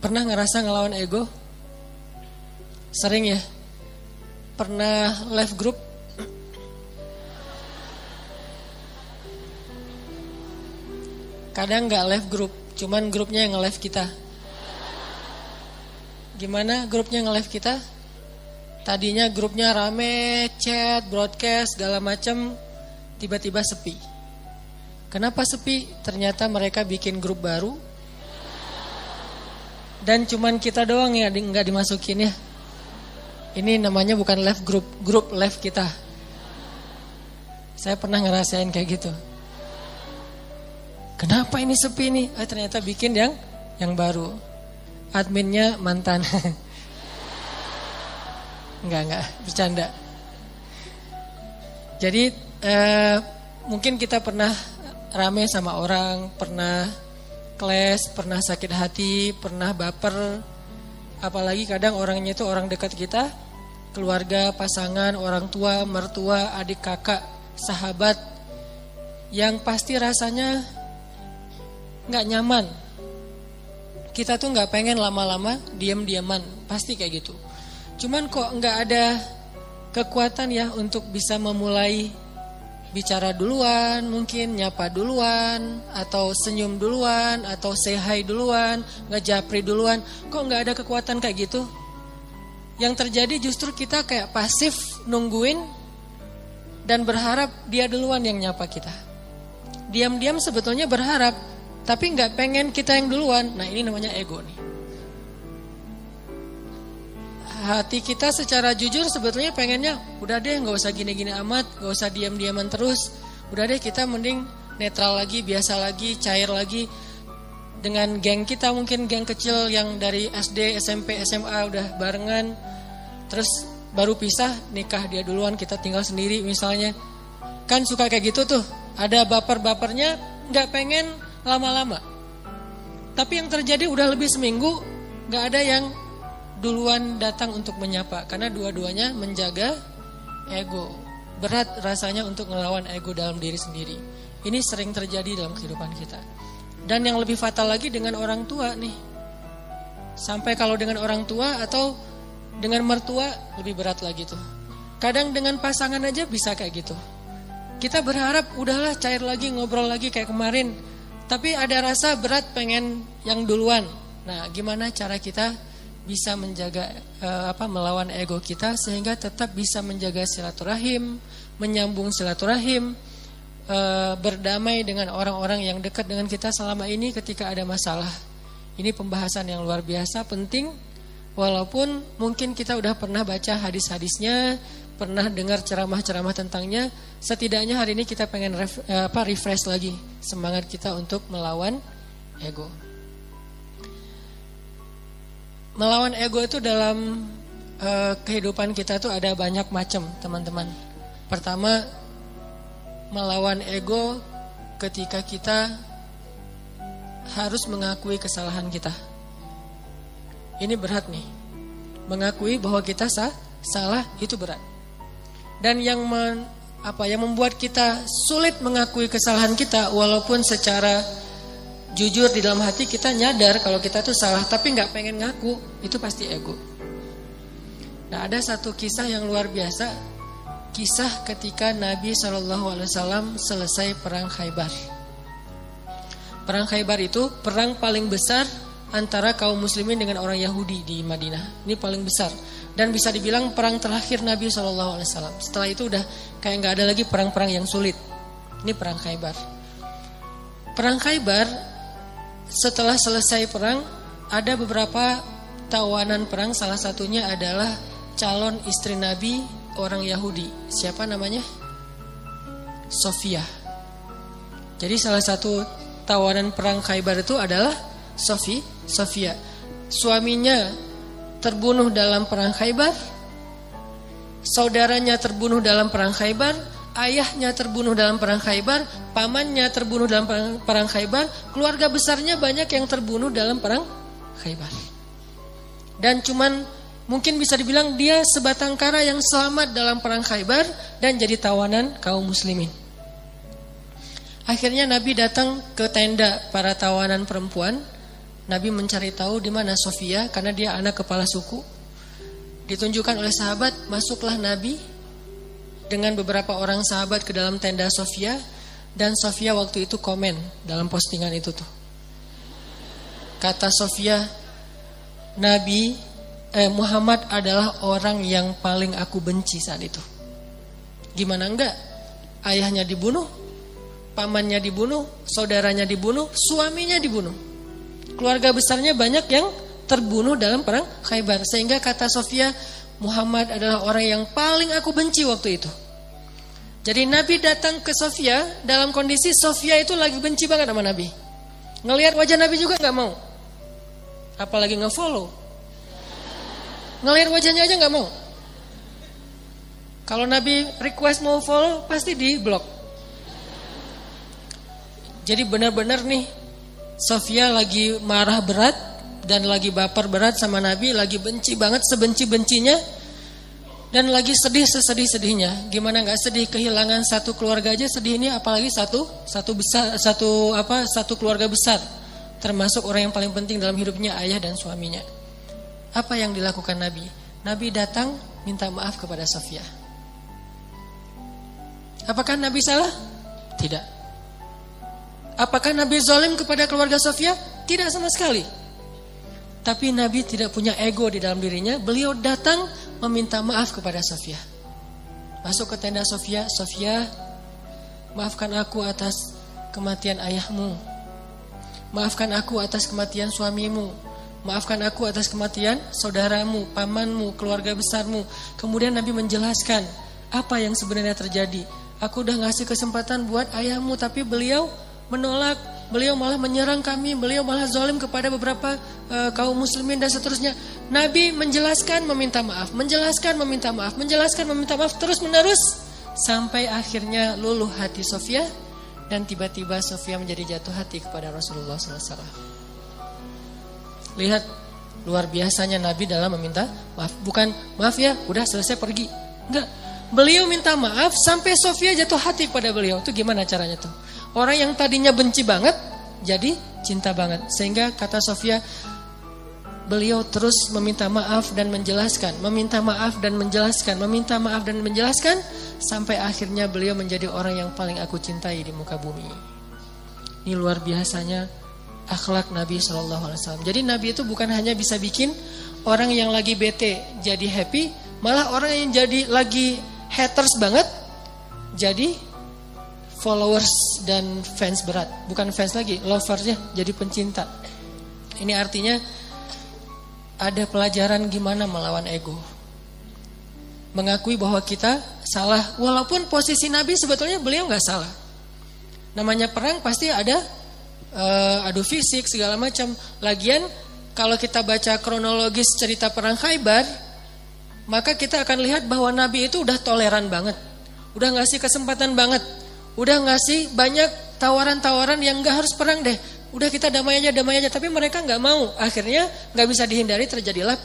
Pernah ngerasa ngelawan ego? Sering ya? Pernah left group? Kadang gak left group, cuman grupnya yang nge-left kita. Gimana grupnya nge-left kita? Tadinya grupnya rame, chat, broadcast, segala macam, tiba-tiba sepi. Kenapa sepi? Ternyata mereka bikin grup baru. Dan cuman kita doang ya nggak dimasukin ya. Ini namanya bukan left group, grup left kita. Saya pernah ngerasain kayak gitu. Kenapa ini sepi nih? Ternyata bikin yang baru. Adminnya mantan. Enggak, bercanda. Jadi mungkin kita pernah rame sama orang, pernah clash, pernah sakit hati, pernah baper. Apalagi kadang orangnya itu orang dekat kita, keluarga, pasangan, orang tua, mertua, adik kakak, sahabat, yang pasti rasanya gak nyaman. Kita tuh gak pengen lama-lama diam-diaman, pasti kayak gitu. Cuman kok gak ada kekuatan ya untuk bisa memulai bicara duluan, mungkin nyapa duluan, atau senyum duluan, atau say hi duluan, ngejapri duluan. Kok gak ada kekuatan kayak gitu? Yang terjadi justru kita kayak pasif nungguin dan berharap dia duluan yang nyapa kita. Diam-diam sebetulnya berharap, tapi gak pengen kita yang duluan. Nah ini namanya ego nih. Hati kita secara jujur sebetulnya pengennya udah deh gak usah gini-gini amat, gak usah diam-diaman terus. Udah deh kita mending netral lagi, biasa lagi, cair lagi. Dengan geng kita, mungkin geng kecil yang dari SD, SMP, SMA udah barengan. Terus baru pisah, nikah dia duluan, kita tinggal sendiri misalnya. Kan suka kayak gitu tuh. Ada baper-bapernya, gak pengen lama-lama. Tapi yang terjadi udah lebih seminggu gak ada yang duluan datang untuk menyapa. Karena dua-duanya menjaga ego. Berat rasanya untuk ngelawan ego dalam diri sendiri. Ini sering terjadi dalam kehidupan kita. Dan yang lebih fatal lagi dengan orang tua nih. Sampai kalau dengan orang tua atau dengan mertua lebih berat lagi tuh. Kadang dengan pasangan aja bisa kayak gitu. Kita berharap udahlah cair lagi, ngobrol lagi kayak kemarin. Tapi ada rasa berat pengen yang duluan. Nah, gimana cara kita bisa menjaga melawan ego kita sehingga tetap bisa menjaga silaturahim, menyambung silaturahim, berdamai dengan orang-orang yang dekat dengan kita selama ini ketika ada masalah. Ini pembahasan yang luar biasa penting, walaupun mungkin kita udah pernah baca hadis-hadisnya, pernah dengar ceramah-ceramah tentangnya. Setidaknya hari ini kita pengen refresh lagi semangat kita untuk melawan ego. Melawan ego itu dalam kehidupan kita tuh ada banyak macam, teman-teman. Pertama, melawan ego ketika kita harus mengakui kesalahan kita. Ini berat nih. Mengakui bahwa kita salah itu berat. Dan yang membuat kita sulit mengakui kesalahan kita, walaupun secara jujur di dalam hati kita nyadar kalau kita tuh salah, tapi gak pengen ngaku, itu pasti ego. Nah, ada satu kisah yang luar biasa. Kisah ketika Nabi SAW selesai perang Khaybar. Perang Khaybar itu perang paling besar antara kaum muslimin dengan orang Yahudi di Madinah. Ini paling besar. Dan bisa dibilang perang terakhir Nabi SAW. Setelah itu udah kayak gak ada lagi perang-perang yang sulit. Ini perang Khaybar. Perang Khaybar, setelah selesai perang, ada beberapa tawanan perang. Salah satunya adalah calon istri Nabi, orang Yahudi. Siapa namanya? Sofia. Jadi salah satu tawanan perang Khaybar itu adalah Sofia. Suaminya terbunuh dalam perang Khaybar, saudaranya terbunuh dalam perang Khaybar, ayahnya terbunuh dalam perang Khaybar, pamannya terbunuh dalam perang Khaybar, keluarga besarnya banyak yang terbunuh dalam perang Khaybar. Dan cuman mungkin bisa dibilang dia sebatang kara yang selamat dalam perang Khaybar dan jadi tawanan kaum muslimin. Akhirnya Nabi datang ke tenda para tawanan perempuan, Nabi mencari tahu di mana Sofia karena dia anak kepala suku. Ditunjukkan oleh sahabat, masuklah Nabi dengan beberapa orang sahabat ke dalam tenda Sofia, dan Sofia waktu itu komen dalam postingan itu tuh. Kata Sofia, Muhammad adalah orang yang paling aku benci saat itu. Gimana enggak? Ayahnya dibunuh, pamannya dibunuh, saudaranya dibunuh, suaminya dibunuh. Keluarga besarnya banyak yang terbunuh dalam perang Khaybar. Sehingga kata Sofia, Muhammad adalah orang yang paling aku benci waktu itu. Jadi Nabi datang ke Sofia dalam kondisi Sofia itu lagi benci banget sama Nabi. Ngelihat wajah Nabi juga gak mau. Apalagi nge-follow. Ngelihat wajahnya aja gak mau. Kalau Nabi request mau follow, pasti di blok. Jadi benar-benar nih, Sofia lagi marah berat dan lagi baper berat sama Nabi, lagi benci banget sebenci-bencinya, dan lagi sedih sesedih-sedihnya. Gimana nggak sedih, kehilangan satu keluarga aja sedih, ini apalagi satu keluarga besar, termasuk orang yang paling penting dalam hidupnya, ayah dan suaminya. Apa yang dilakukan Nabi? Nabi datang minta maaf kepada Sofia. Apakah Nabi salah? Tidak. Apakah Nabi zalim kepada keluarga Sofia? Tidak sama sekali. Tapi Nabi tidak punya ego di dalam dirinya. Beliau datang meminta maaf kepada Sofia. Masuk ke tenda Sofia. Sofia, maafkan aku atas kematian ayahmu. Maafkan aku atas kematian suamimu. Maafkan aku atas kematian saudaramu, pamanmu, keluarga besarmu. Kemudian Nabi menjelaskan apa yang sebenarnya terjadi. Aku udah ngasih kesempatan buat ayahmu, tapi beliau menolak, beliau malah menyerang kami, beliau malah zalim kepada beberapa kaum muslimin dan seterusnya. Nabi menjelaskan, meminta maaf, menjelaskan, meminta maaf, menjelaskan, meminta maaf, terus menerus sampai akhirnya luluh hati Sofia, dan tiba-tiba Sofia menjadi jatuh hati kepada Rasulullah SAW. Lihat luar biasanya Nabi dalam meminta maaf. Bukan maaf ya, udah selesai pergi. Enggak, beliau minta maaf sampai Sofia jatuh hati kepada beliau. Itu gimana caranya tuh? Orang yang tadinya benci banget jadi cinta banget. Sehingga kata Sofia, beliau terus meminta maaf dan menjelaskan, meminta maaf dan menjelaskan, meminta maaf dan menjelaskan, sampai akhirnya beliau menjadi orang yang paling aku cintai di muka bumi. Ini luar biasanya akhlak Nabi SAW. Jadi Nabi itu bukan hanya bisa bikin orang yang lagi bete jadi happy, malah orang yang jadi lagi haters banget jadi followers dan fans berat. Bukan fans lagi, loversnya jadi pencinta. Ini artinya ada pelajaran gimana melawan ego. Mengakui bahwa kita salah, walaupun posisi Nabi sebetulnya beliau gak salah. Namanya perang pasti ada adu fisik segala macam. Lagian kalau kita baca kronologis cerita perang Khaybar, maka kita akan lihat bahwa Nabi itu udah toleran banget, udah ngasih kesempatan banget, udah ngasih banyak tawaran-tawaran yang gak harus perang deh. Udah kita damai aja. Tapi mereka gak mau. Akhirnya gak bisa dihindari, terjadilah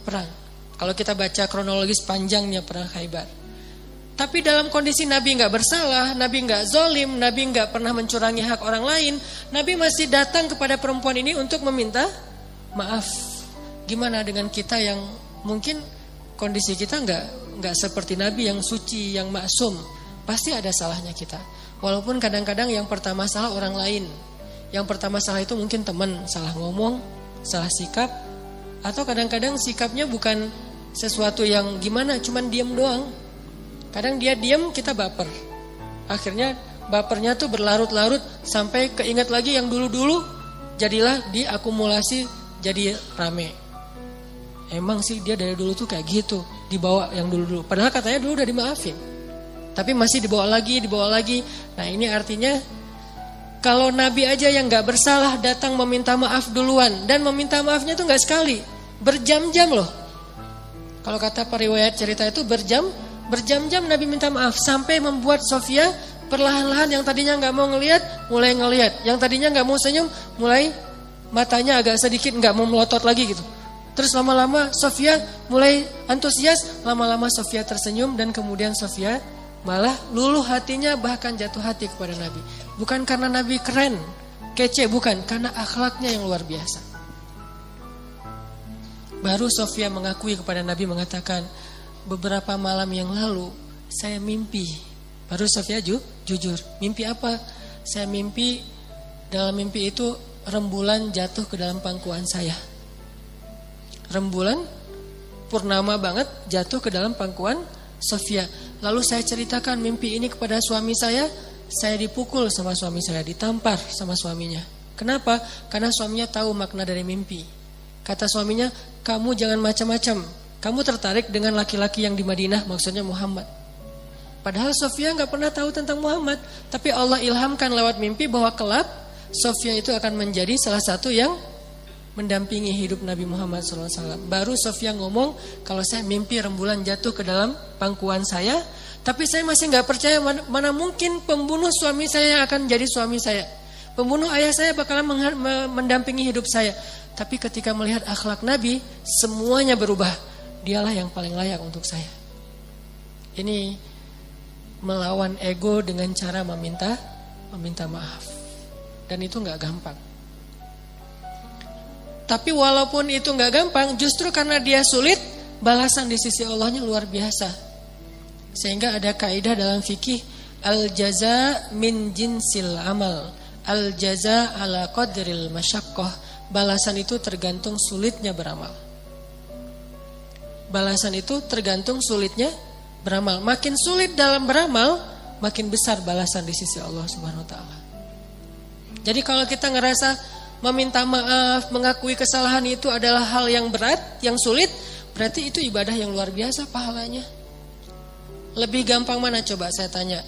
perang. Kalau kita baca kronologis panjangnya perang Khaybar. Tapi dalam kondisi Nabi gak bersalah, Nabi gak zolim, Nabi gak pernah mencurangi hak orang lain, Nabi masih datang kepada perempuan ini untuk meminta maaf. Gimana dengan kita yang mungkin kondisi kita gak seperti Nabi yang suci, yang maksum. Pasti ada salahnya kita. Walaupun kadang-kadang yang pertama salah orang lain. Yang pertama salah itu mungkin teman, salah ngomong, salah sikap. Atau kadang-kadang sikapnya bukan sesuatu yang gimana, cuman diam doang. Kadang dia diam, kita baper. Akhirnya bapernya tuh berlarut-larut sampai keinget lagi yang dulu-dulu, jadilah diakumulasi jadi rame. Emang sih dia dari dulu tuh kayak gitu, dibawa yang dulu-dulu. Padahal katanya dulu udah dimaafin. Tapi masih dibawa lagi. Nah ini artinya kalau Nabi aja yang gak bersalah datang meminta maaf duluan. Dan meminta maafnya tuh gak sekali, berjam-jam loh. Kalau kata periwayat cerita itu berjam-jam Nabi minta maaf. Sampai membuat Sofia perlahan-lahan yang tadinya gak mau ngelihat, mulai ngelihat. Yang tadinya gak mau senyum, mulai matanya agak sedikit gak mau melotot lagi gitu. Terus lama-lama Sofia mulai antusias, lama-lama Sofia tersenyum. Dan kemudian Sofia malah luluh hatinya, bahkan jatuh hati kepada Nabi. Bukan karena Nabi keren, kece, bukan. Karena akhlaknya yang luar biasa. Baru Sofia mengakui kepada Nabi, mengatakan, beberapa malam yang lalu saya mimpi. Baru Sofia jujur. Mimpi apa? Saya mimpi, dalam mimpi itu rembulan jatuh ke dalam pangkuan saya. Rembulan purnama banget jatuh ke dalam pangkuan Sofia. Lalu saya ceritakan mimpi ini kepada suami saya dipukul sama suami saya, ditampar sama suaminya. Kenapa? Karena suaminya tahu makna dari mimpi. Kata suaminya, kamu jangan macam-macam. Kamu tertarik dengan laki-laki yang di Madinah, maksudnya Muhammad. Padahal Sofia gak pernah tahu tentang Muhammad. Tapi Allah ilhamkan lewat mimpi bahwa kelak Sofia itu akan menjadi salah satu yang mendampingi hidup Nabi Muhammad SAW. Baru Sofia ngomong, kalau saya mimpi rembulan jatuh ke dalam pangkuan saya, tapi saya masih gak percaya, mana mungkin pembunuh suami saya akan jadi suami saya. Pembunuh ayah saya bakalan mendampingi hidup saya. Tapi ketika melihat akhlak Nabi, semuanya berubah. Dialah yang paling layak untuk saya. Ini melawan ego dengan cara meminta maaf. Dan itu gak gampang. Tapi walaupun itu gak gampang, justru karena dia sulit, balasan di sisi Allahnya luar biasa. Sehingga ada kaidah dalam fikih, al-jaza min jinsil amal, al-jaza ala qadril masyaqqah. Balasan itu tergantung sulitnya beramal. Balasan itu tergantung sulitnya beramal. Makin sulit dalam beramal, makin besar balasan di sisi Allah Subhanahu wa taala. Jadi kalau kita ngerasa meminta maaf, mengakui kesalahan itu adalah hal yang berat, yang sulit, berarti itu ibadah yang luar biasa pahalanya. Lebih gampang mana coba saya tanya?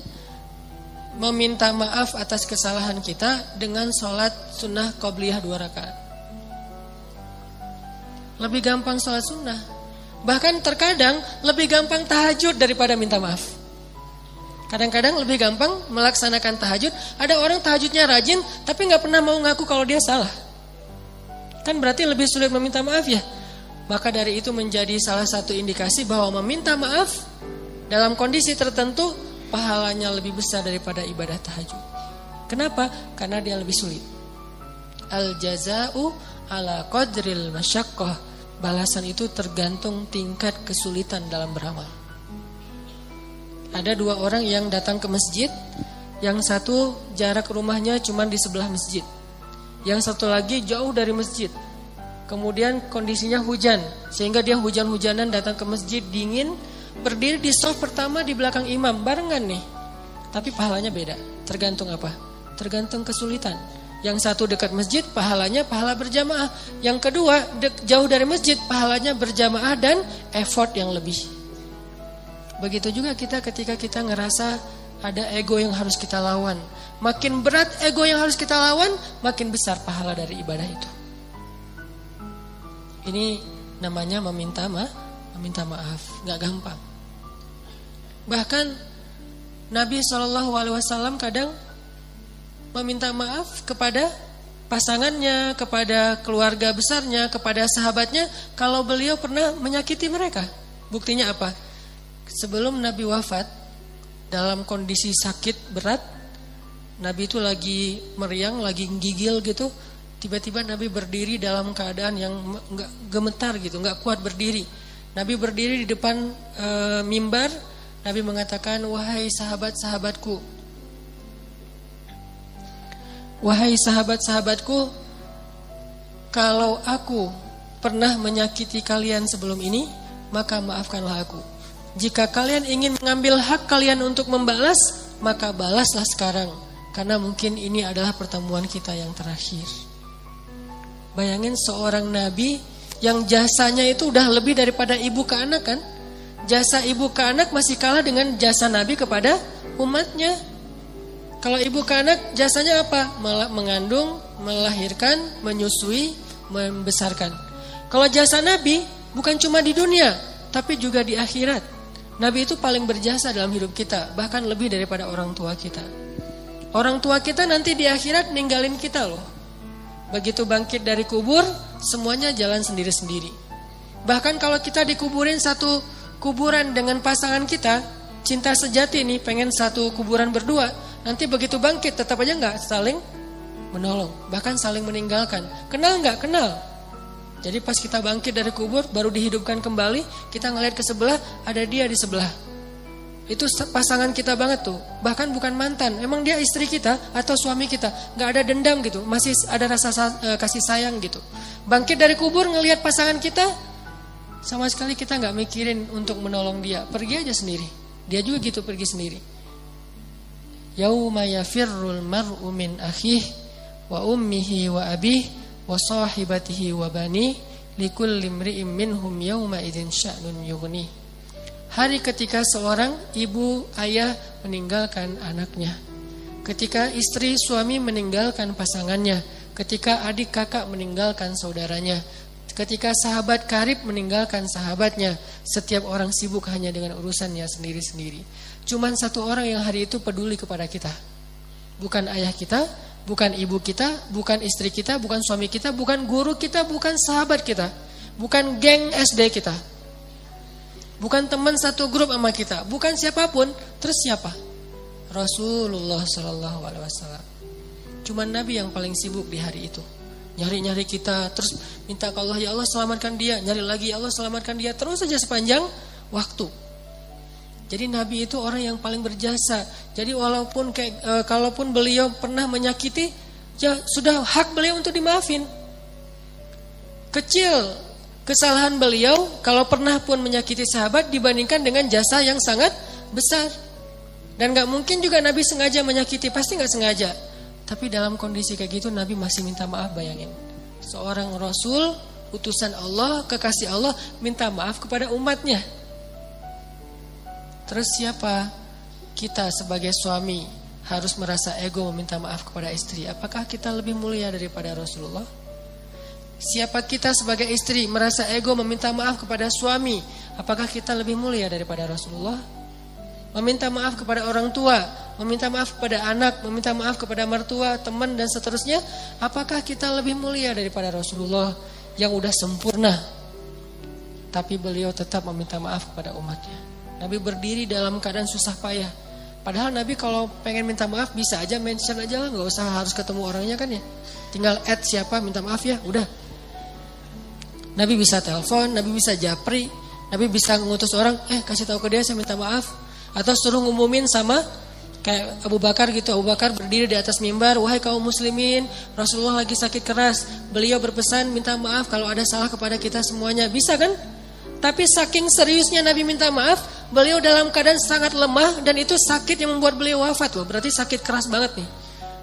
Meminta maaf atas kesalahan kita dengan sholat sunnah qobliyah 2 rakaat. Lebih gampang sholat sunnah. Bahkan terkadang lebih gampang tahajud daripada minta maaf. Kadang-kadang lebih gampang melaksanakan tahajud. Ada orang tahajudnya rajin tapi gak pernah mau ngaku kalau dia salah. Kan berarti lebih sulit meminta maaf ya. Maka dari itu menjadi salah satu indikasi bahwa meminta maaf dalam kondisi tertentu pahalanya lebih besar daripada ibadah tahajud. Kenapa? Karena dia lebih sulit. Al-jaza'u ala qadril masyaqqah. Balasan itu tergantung tingkat kesulitan dalam beramal. Ada 2 orang yang datang ke masjid. Yang satu jarak rumahnya cuma di sebelah masjid. Yang satu lagi jauh dari masjid. Kemudian kondisinya hujan, sehingga dia hujan-hujanan datang ke masjid dingin, berdiri di shaf pertama di belakang imam, barengan nih. Tapi pahalanya beda. Tergantung apa? Tergantung kesulitan. Yang satu dekat masjid, pahalanya pahala berjamaah. Yang kedua jauh dari masjid, pahalanya berjamaah dan effort yang lebih. Begitu juga kita ketika kita ngerasa ada ego yang harus kita lawan. Makin berat ego yang harus kita lawan, makin besar pahala dari ibadah itu. Ini namanya meminta maaf. Gak gampang. Bahkan Nabi SAW kadang meminta maaf kepada pasangannya, kepada keluarga besarnya, kepada sahabatnya, kalau beliau pernah menyakiti mereka. Buktinya apa? Sebelum Nabi wafat, dalam kondisi sakit berat, Nabi itu lagi meriang, lagi gigil gitu. Tiba-tiba Nabi berdiri dalam keadaan yang gak gemetar gitu, gak kuat berdiri. Nabi berdiri di depan mimbar. Nabi mengatakan, wahai sahabat-sahabatku, wahai sahabat-sahabatku, kalau aku pernah menyakiti kalian sebelum ini, maka maafkanlah aku. Jika kalian ingin mengambil hak kalian untuk membalas, maka balaslah sekarang. Karena mungkin ini adalah pertemuan kita yang terakhir. Bayangin seorang nabi yang jasanya itu udah lebih daripada ibu ke anak kan. Jasa ibu ke anak masih kalah dengan jasa nabi kepada umatnya. Kalau ibu ke anak jasanya apa? Mengandung, melahirkan, menyusui, membesarkan. Kalau jasa nabi bukan cuma di dunia, tapi juga di akhirat. Nabi itu paling berjasa dalam hidup kita, bahkan lebih daripada orang tua kita. Orang tua kita nanti di akhirat ninggalin kita loh. Begitu bangkit dari kubur, semuanya jalan sendiri-sendiri. Bahkan kalau kita dikuburin satu kuburan dengan pasangan kita, cinta sejati nih, pengen satu kuburan berdua, nanti begitu bangkit tetap aja gak saling menolong, bahkan saling meninggalkan. Kenal gak? Kenal. Jadi pas kita bangkit dari kubur, baru dihidupkan kembali, kita ngeliat ke sebelah, ada dia di sebelah. Itu pasangan kita banget tuh. Bahkan bukan mantan, emang dia istri kita atau suami kita. Gak ada dendam gitu, masih ada rasa kasih sayang gitu. Bangkit dari kubur ngelihat pasangan kita, sama sekali kita gak mikirin untuk menolong dia. Pergi aja sendiri. Dia juga gitu, pergi sendiri. Yauma yafirrul mar'u min akhih wa ummihi wa abih wa sahibatihi wa bani likulli imri'in minhum yauma idzin sya'nun yughni. Hari ketika seorang ibu ayah meninggalkan anaknya, ketika istri suami meninggalkan pasangannya, ketika adik kakak meninggalkan saudaranya, ketika sahabat karib meninggalkan sahabatnya, setiap orang sibuk hanya dengan urusannya sendiri-sendiri. Cuman satu orang yang hari itu peduli kepada kita. Bukan ayah kita, bukan ibu kita, bukan istri kita, bukan suami kita, bukan guru kita, bukan sahabat kita, bukan geng SD kita, bukan teman satu grup sama kita, bukan siapapun. Terus siapa? Rasulullah Sallallahu Alaihi Wasallam. Cuman Nabi yang paling sibuk di hari itu. Nyari-nyari kita, terus minta ke Allah, ya Allah selamatkan dia. Nyari lagi, ya Allah selamatkan dia. Terus saja sepanjang waktu. Jadi Nabi itu orang yang paling berjasa. Jadi walaupun kalaupun beliau pernah menyakiti, ya sudah hak beliau untuk dimaafin. Kecil kesalahan beliau kalau pernah pun menyakiti sahabat dibandingkan dengan jasa yang sangat besar. Dan gak mungkin juga Nabi sengaja menyakiti, pasti gak sengaja. Tapi dalam kondisi kayak gitu Nabi masih minta maaf, bayangin. Seorang Rasul, utusan Allah, kekasih Allah, minta maaf kepada umatnya. Terus siapa? Kita sebagai suami harus merasa ego meminta maaf kepada istri. Apakah kita lebih mulia daripada Rasulullah? Siapa kita sebagai istri merasa ego meminta maaf kepada suami? Apakah kita lebih mulia daripada Rasulullah? Meminta maaf kepada orang tua, meminta maaf kepada anak, meminta maaf kepada mertua, teman dan seterusnya. Apakah kita lebih mulia daripada Rasulullah yang udah sempurna? Tapi beliau tetap meminta maaf kepada umatnya. Nabi berdiri dalam keadaan susah payah. Padahal Nabi kalau pengen minta maaf bisa aja mention aja lah, gak usah harus ketemu orangnya kan ya. Tinggal add siapa minta maaf ya, udah. Nabi bisa telepon, Nabi bisa japri, Nabi bisa ngutus orang, kasih tahu ke dia saya minta maaf. Atau suruh ngumumin sama kayak Abu Bakar gitu. Abu Bakar berdiri di atas mimbar, wahai kaum muslimin, Rasulullah lagi sakit keras. Beliau berpesan minta maaf kalau ada salah kepada kita semuanya. Bisa kan? Tapi saking seriusnya Nabi minta maaf, beliau dalam keadaan sangat lemah dan itu sakit yang membuat beliau wafat loh. Berarti sakit keras banget nih.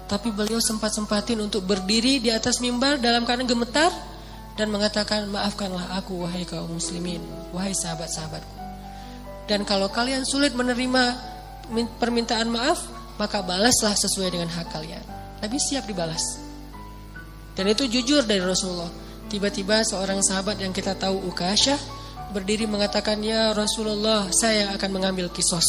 Tapi beliau sempat-sempatin untuk berdiri di atas mimbar dalam keadaan gemetar dan mengatakan, maafkanlah aku wahai kaum muslimin, wahai sahabat-sahabatku. Dan kalau kalian sulit menerima permintaan maaf, maka balaslah sesuai dengan hak kalian. Nabi siap dibalas. Dan itu jujur dari Rasulullah. Tiba-tiba seorang sahabat yang kita tahu Ukasyah berdiri mengatakan, ya Rasulullah, saya akan mengambil kisos.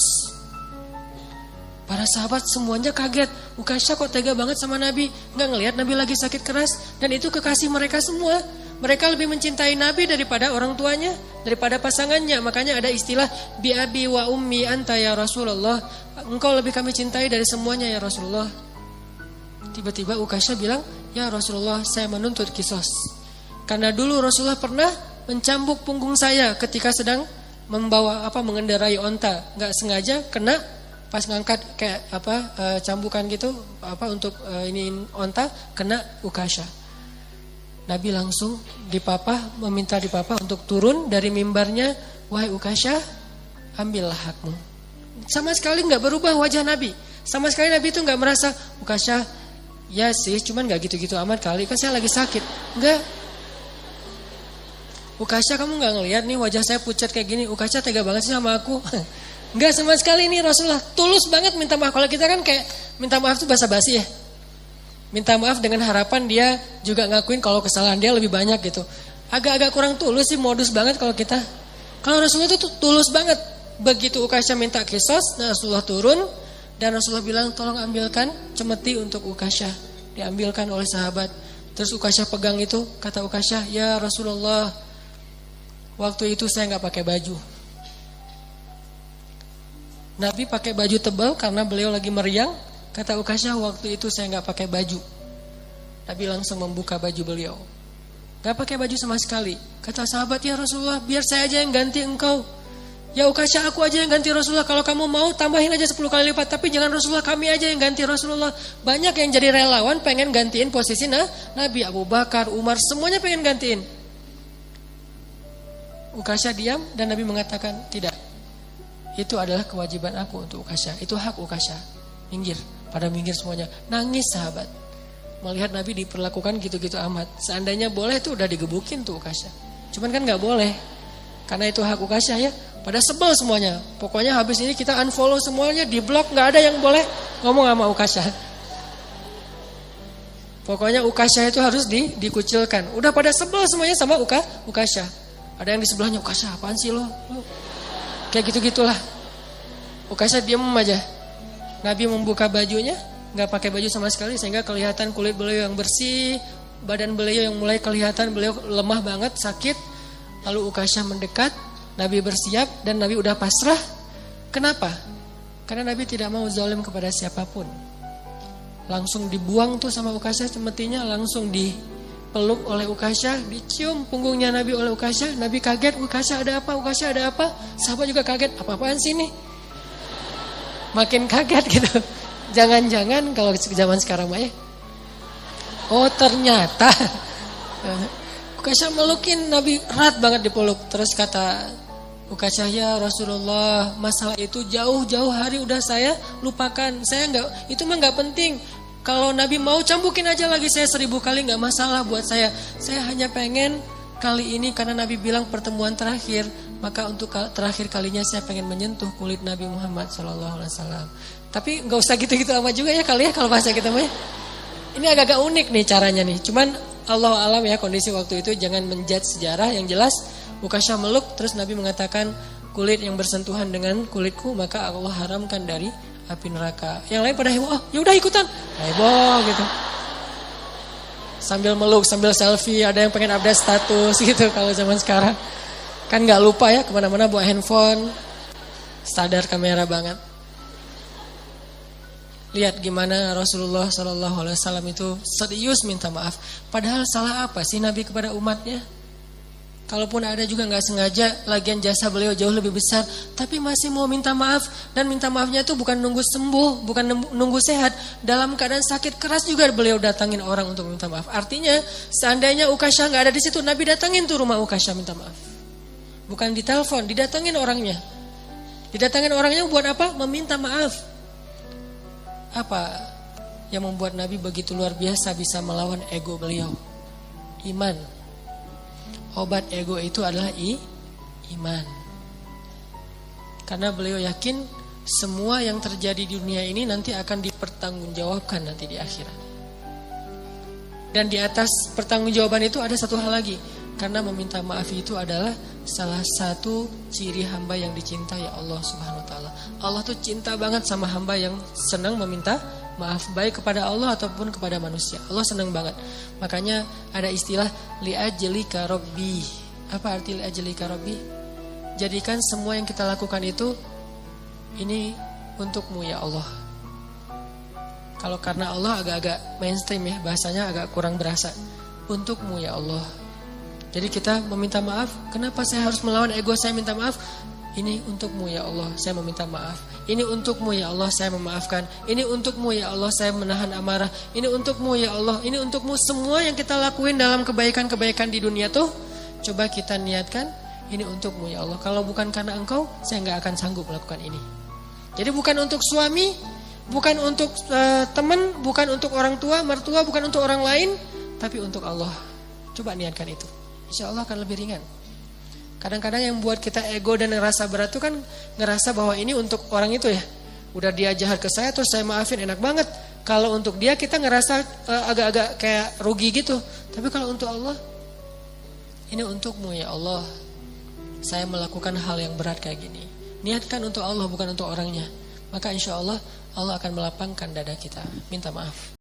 Para sahabat semuanya kaget. Ukasyah kok tega banget sama Nabi, nggak ngelihat Nabi lagi sakit keras. Dan itu kekasih mereka semua. Mereka lebih mencintai Nabi daripada orang tuanya, daripada pasangannya. Makanya ada istilah bi abi wa ummi anta ya Rasulullah. Engkau lebih kami cintai dari semuanya ya Rasulullah. Tiba-tiba Ukasyah bilang, ya Rasulullah, saya menuntut kisos. Karena dulu Rasulullah pernah mencambuk punggung saya ketika sedang mengendarai onta, nggak sengaja kena pas ngangkat kayak cambukan gitu untuk ini onta, kena Ukasyah. Nabi langsung meminta dipapah untuk turun dari mimbarnya, wahai Ukasyah, ambillah hakmu. Sama sekali nggak berubah wajah Nabi, sama sekali Nabi itu nggak merasa Ukasyah, ya sih, cuman nggak gitu-gitu amat kali, kan saya lagi sakit, nggak. Ukasyah, kamu gak ngelihat nih wajah saya pucat kayak gini, Ukasyah tega banget sih sama aku. Enggak sama sekali nih Rasulullah, tulus banget minta maaf. Kalau kita kan kayak minta maaf itu basa-basi ya. Minta maaf dengan harapan dia juga ngakuin kalau kesalahan dia lebih banyak gitu. Agak-agak kurang tulus sih, modus banget kalau kita. Kalau Rasulullah itu tulus banget. Begitu Ukasyah minta kisos, Rasulullah turun dan Rasulullah bilang, tolong ambilkan cemeti untuk Ukasyah. Diambilkan oleh sahabat. Terus Ukasyah pegang itu, kata Ukasyah, ya Rasulullah, waktu itu saya gak pakai baju. Nabi pakai baju tebal karena beliau lagi meriang. Kata Ukasyah, waktu itu saya gak pakai baju. Nabi langsung membuka baju beliau. Gak pakai baju sama sekali. Kata sahabat, ya Rasulullah, biar saya aja yang ganti engkau. Ya Ukasha, aku aja yang ganti Rasulullah. Kalau kamu mau tambahin aja 10 kali lipat. Tapi jangan Rasulullah, kami aja yang ganti Rasulullah. Banyak yang jadi relawan pengen gantiin posisi Nabi. Abu Bakar, Umar, semuanya pengen gantiin. Ukasha diam dan Nabi mengatakan, tidak. Itu adalah kewajiban aku untuk Ukasha. Itu hak Ukasha. Minggir. Pada minggir semuanya. Nangis sahabat. Melihat Nabi diperlakukan gitu-gitu amat. Seandainya boleh tuh udah digebukin tuh Ukasha. Cuman kan gak boleh. Karena itu hak Ukasha ya. Pada sebel semuanya. Pokoknya habis ini kita unfollow semuanya. Di blog gak ada yang boleh ngomong sama Ukasha. Pokoknya Ukasha itu harus dikucilkan. Udah pada sebel semuanya sama Ukasha. Ada yang di sebelahnya, Ukasha apaan sih lo? Kayak gitu-gitulah. Ukasha diem aja. Nabi membuka bajunya, gak pakai baju sama sekali, sehingga kelihatan kulit beliau yang bersih, badan beliau yang mulai kelihatan beliau lemah banget, sakit. Lalu Ukasha mendekat, Nabi bersiap dan Nabi udah pasrah. Kenapa? Karena Nabi tidak mau zalim kepada siapapun. Langsung dibuang tuh sama Ukasha semestinya, langsung dipeluk oleh Ukasha, dicium punggungnya Nabi oleh Ukasha. Nabi kaget, Ukasha ada apa? Ukasha ada apa? Sahabat juga kaget, apa-apaan sih ini? Makin kaget gitu. Jangan-jangan kalau zaman sekarang mah ya. Oh ternyata Ukasha melukin Nabi erat banget dipeluk. Terus kata Ukasha, ya Rasulullah, masalah itu jauh-jauh hari udah saya lupakan. Saya itu mah nggak penting. Kalau Nabi mau cambukin aja lagi saya 1000 kali nggak masalah buat saya. Saya hanya pengen kali ini karena Nabi bilang pertemuan terakhir, maka untuk terakhir kalinya saya pengen menyentuh kulit Nabi Muhammad SAW. Tapi nggak usah gitu-gitu amat juga ya kali ya kalau bahasa kita mah. Ini agak-agak unik nih caranya nih. Cuman Allah alam ya kondisi waktu itu, jangan menjudge sejarah. Yang jelas Ukasha meluk, terus Nabi mengatakan kulit yang bersentuhan dengan kulitku maka Allah haramkan dari api neraka. Yang lain pada heboh, oh yaudah ikutan, heboh gitu. Sambil meluk, sambil selfie, ada yang pengen update status gitu kalau zaman sekarang. Kan nggak lupa ya kemana-mana bawa handphone, sadar kamera banget. Lihat gimana Rasulullah SAW itu serius minta maaf. Padahal salah apa sih Nabi kepada umatnya? Kalaupun ada juga nggak sengaja, lagian jasa beliau jauh lebih besar, tapi masih mau minta maaf. Dan minta maafnya itu bukan nunggu sembuh, bukan nunggu sehat. Dalam keadaan sakit keras juga beliau datangin orang untuk minta maaf. Artinya seandainya Ukasha nggak ada di situ, Nabi datangin tuh rumah Ukasha minta maaf. Bukan ditelepon, didatangin orangnya. Didatangin orangnya buat apa? Meminta maaf. Apa yang membuat Nabi begitu luar biasa bisa melawan ego beliau? Iman. Obat ego itu adalah iman. Karena beliau yakin semua yang terjadi di dunia ini nanti akan dipertanggungjawabkan nanti di akhirat. Dan di atas pertanggungjawaban itu ada satu hal lagi. Karena meminta maaf itu adalah salah satu ciri hamba yang dicintai Allah Subhanahu wa taala. Allah tuh cinta banget sama hamba yang senang meminta maaf, baik kepada Allah ataupun kepada manusia. Allah senang banget. Makanya ada istilah li'ajlika rabbi. Apa arti li'ajlika rabbi? Jadikan semua yang kita lakukan itu ini untukmu ya Allah. Kalau karena Allah agak-agak mainstream ya, bahasanya agak kurang berasa. Untukmu ya Allah. Jadi kita meminta maaf. Kenapa saya harus melawan ego saya minta maaf? Ini untukmu ya Allah, saya meminta maaf. Ini untukmu ya Allah, saya memaafkan. Ini untukmu ya Allah, saya menahan amarah. Ini untukmu ya Allah, ini untukmu. Semua yang kita lakuin dalam kebaikan-kebaikan di dunia tuh, coba kita niatkan, ini untukmu ya Allah. Kalau bukan karena engkau, saya gak akan sanggup melakukan ini. Jadi bukan untuk suami, bukan untuk teman, bukan untuk orang tua, mertua, bukan untuk orang lain, tapi untuk Allah. Coba niatkan itu. Insya Allah akan lebih ringan. Kadang-kadang yang buat kita ego dan ngerasa berat itu kan ngerasa bahwa ini untuk orang itu ya. Udah dia jahat ke saya terus saya maafin, enak banget. Kalau untuk dia kita ngerasa agak-agak kayak rugi gitu. Tapi kalau untuk Allah, ini untukmu ya Allah. Saya melakukan hal yang berat kayak gini. Niatkan untuk Allah bukan untuk orangnya. Maka insya Allah Allah akan melapangkan dada kita. Minta maaf.